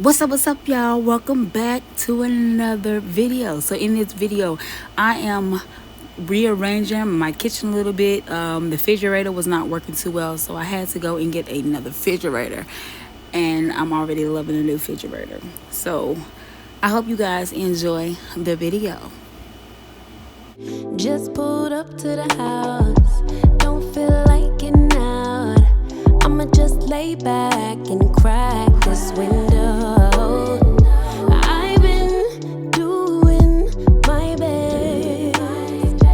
What's up, y'all? Welcome back to another video. So in this video, I am rearranging my kitchen a little bit. The refrigerator was not working too well, so I had to go and get another refrigerator. And I'm already loving the new refrigerator. So I hope you guys enjoy the video. Just pulled up to the house, don't feel like getting out. I'ma just lay back and crack this window. I've been doing my best,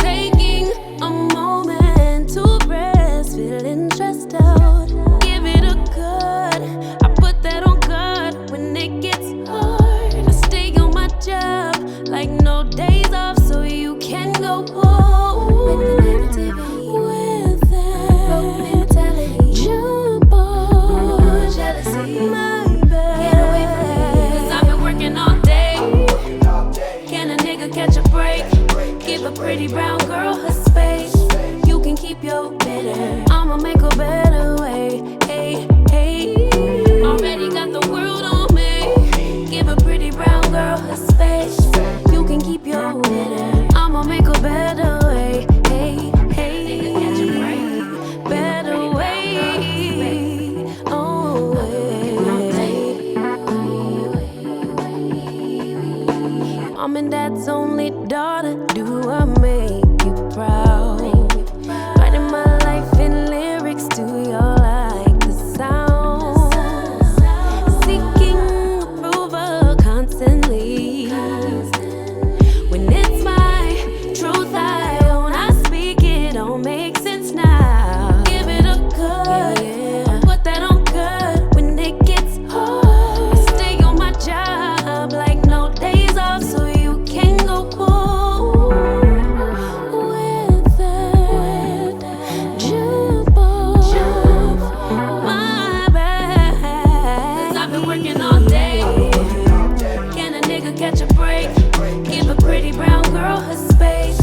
taking a moment to rest, feeling stressed out. Give it a good, I put that on God when it gets hard. I stay on my job like no days off, so you can go home with the negativity, with that broke mentality. Jump on jealousy, my bad. Get away from me, 'cause I've been working all day. Can a nigga catch a break? Give a pretty brown girl her space. You can keep your bitter, I'ma make a better way. Hey, hey, already got the world on me. Give a pretty brown girl her space. You can keep your bitter, I'ma make a better way. Hey, hey, catch a break, better way. Oh, Mom and Dad's only daughter, do I make you proud? Writing my life in lyrics, do you like the sound? Seeking approval constantly. When it's my truth, I own, I speak it, don't make sense now. Give it a good, put that on good when it gets hard. I stay on my job like no days off, so you can go home with that. Jump on, my bad, 'cause I've been working all day. Can a nigga catch a break? Give a pretty brown girl her space.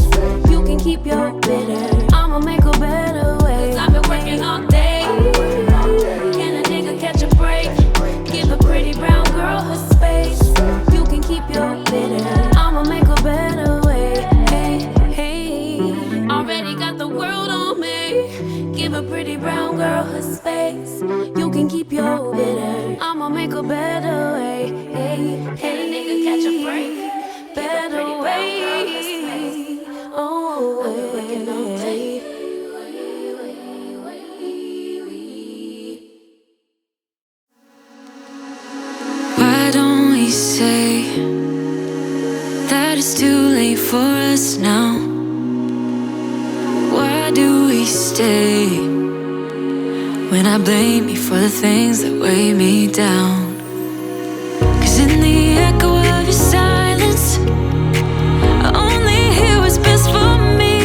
You can keep your bitter, I'ma make a better way. 'Cause I've been working all day. Can a nigga catch a break? Give a pretty brown girl her space. You can keep your bitter, I'ma make a better way. Hey, hey, already got the world on me. Give a pretty brown girl her space. You can keep your bitter, I'ma make a better way. Hey, hey, nigga catch a break. Better way. Oh, hey. Why don't we say that it's too late for us now? Why do we stay when I blame you for the things that weigh me down? 'Cause in the echo of your silence, I only hear what's best for me.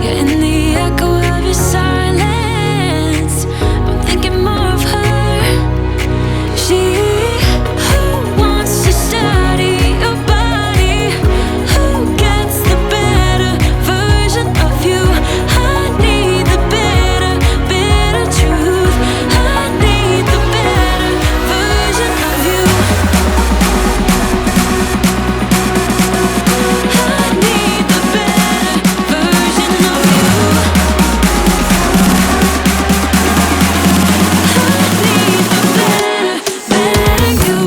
Yeah, in the echo of your silence, I'm thinking more of her. She who wants to study your body, who gets the better version of you. I need the bitter, bitter truth. I need the better version of you. I need the better version of you. I need the better, better you.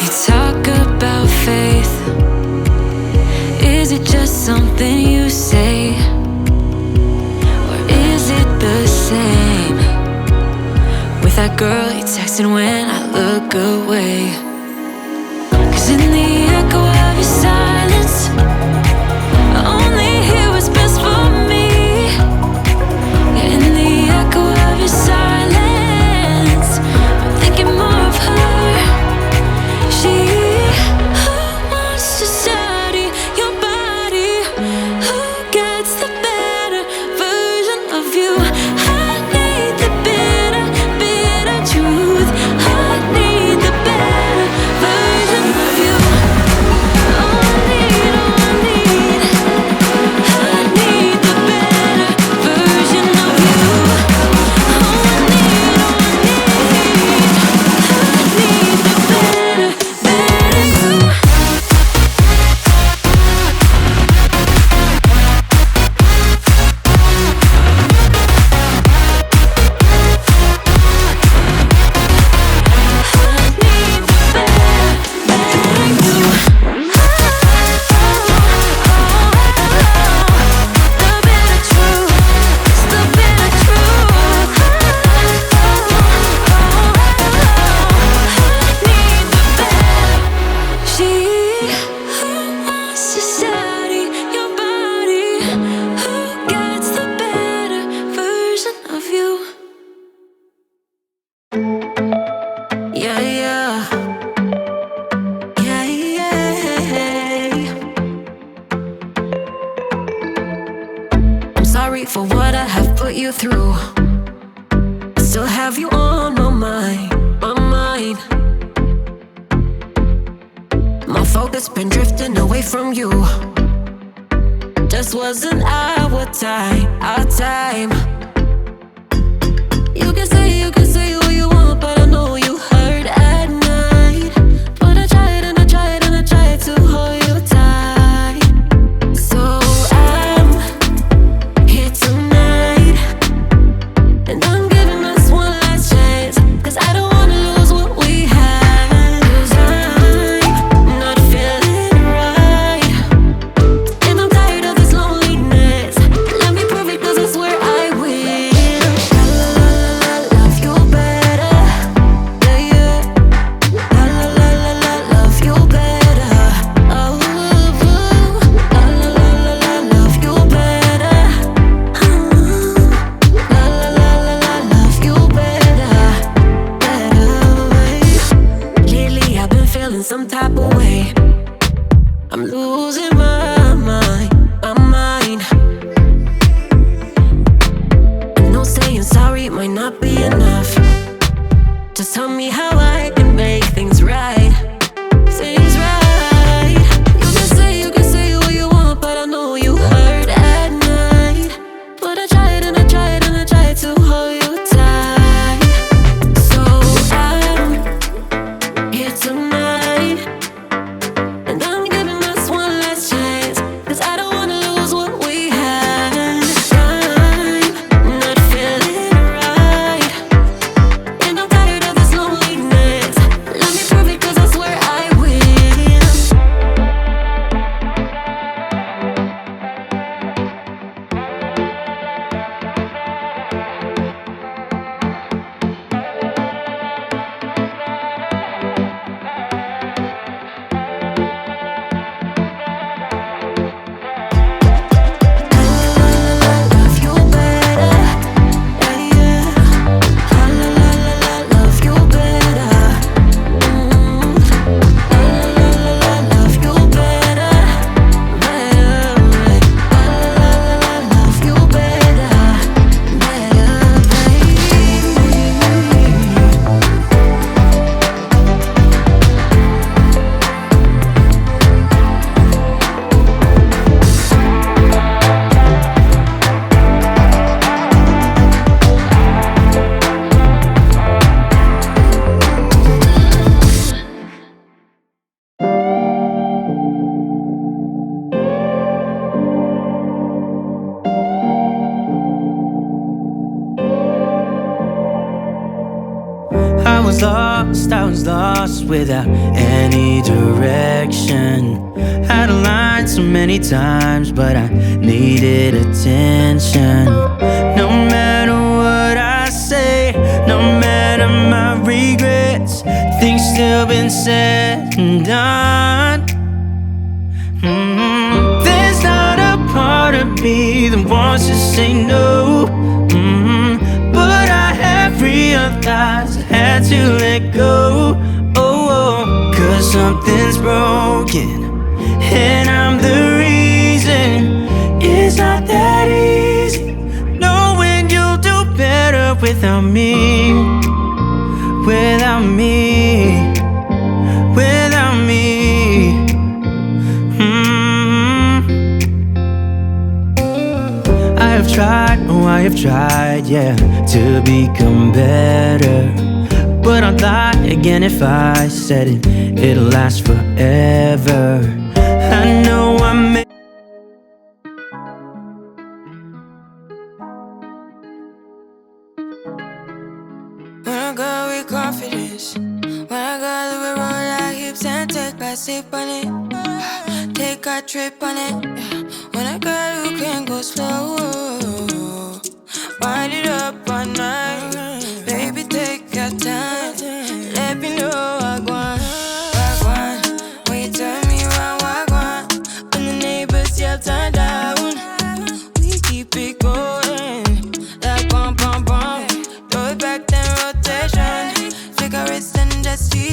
You talk about faith. Is it just something you say? Or is it the same with that girl you texting when I look away? 'Cause in the echo of your silence, I only hear what's best for me. Yeah, in the echo of your silence, I'm thinking more of her. you through. I still have you on my mind, my mind. My focus been drifting away from you. Just wasn't our time, our time. You can say what you want, but I know you hurt at night. But I tried and I tried and I tried to hold you tight. So I'm here tonight, and I'm giving us one last chance, 'cause I don't wanna lose what we had. 'Cause I'm not feeling right, and I'm tired of this loneliness. Let me prove it, 'cause I swear I will. Love you better, yeah, yeah. Love you better. Oh, love you better. Love you better, better way. Lately I've been feeling some type of way. I'm losing my mind, my mind. I know saying sorry might not be enough. Just tell me how I can make things right, things right. You can say what you want, but I know you hurt at night. But I tried and I tried and I tried to hold you tight. So I'm here tonight, and I'm giving us one last chance, 'cause I don't wanna lose what we had. I'm not feeling right, and I'm tired of this loneliness. Let me prove it, 'cause I swear I will. Love you better, yeah, yeah. Love you better. Love you better, better. Love you better, better, baby. I was lost without any direction. Had a line so many times, but I needed attention. No matter what I say, no matter my regrets, things still been said and done. There's not a part of me that wants to say no. But I have realized I had to let go. Oh, 'cause something's broken, and I'm the reason. It's not that easy knowing you'll do better without me, without me, without me. I have tried, oh I have tried, yeah, to become better. But I'd lie again if I said it, it'll last forever. I know I may. When I go with confidence, when I go to the road like hips and take a sip on it, take a trip on it. When I go, you can go slow, wind it up all night. Baby, take your time, let me know what I want. When you turn me around, what I want. When the neighbors yell turn down, we keep it going like bum bum bum. Throw it back then rotation, figure it's and just see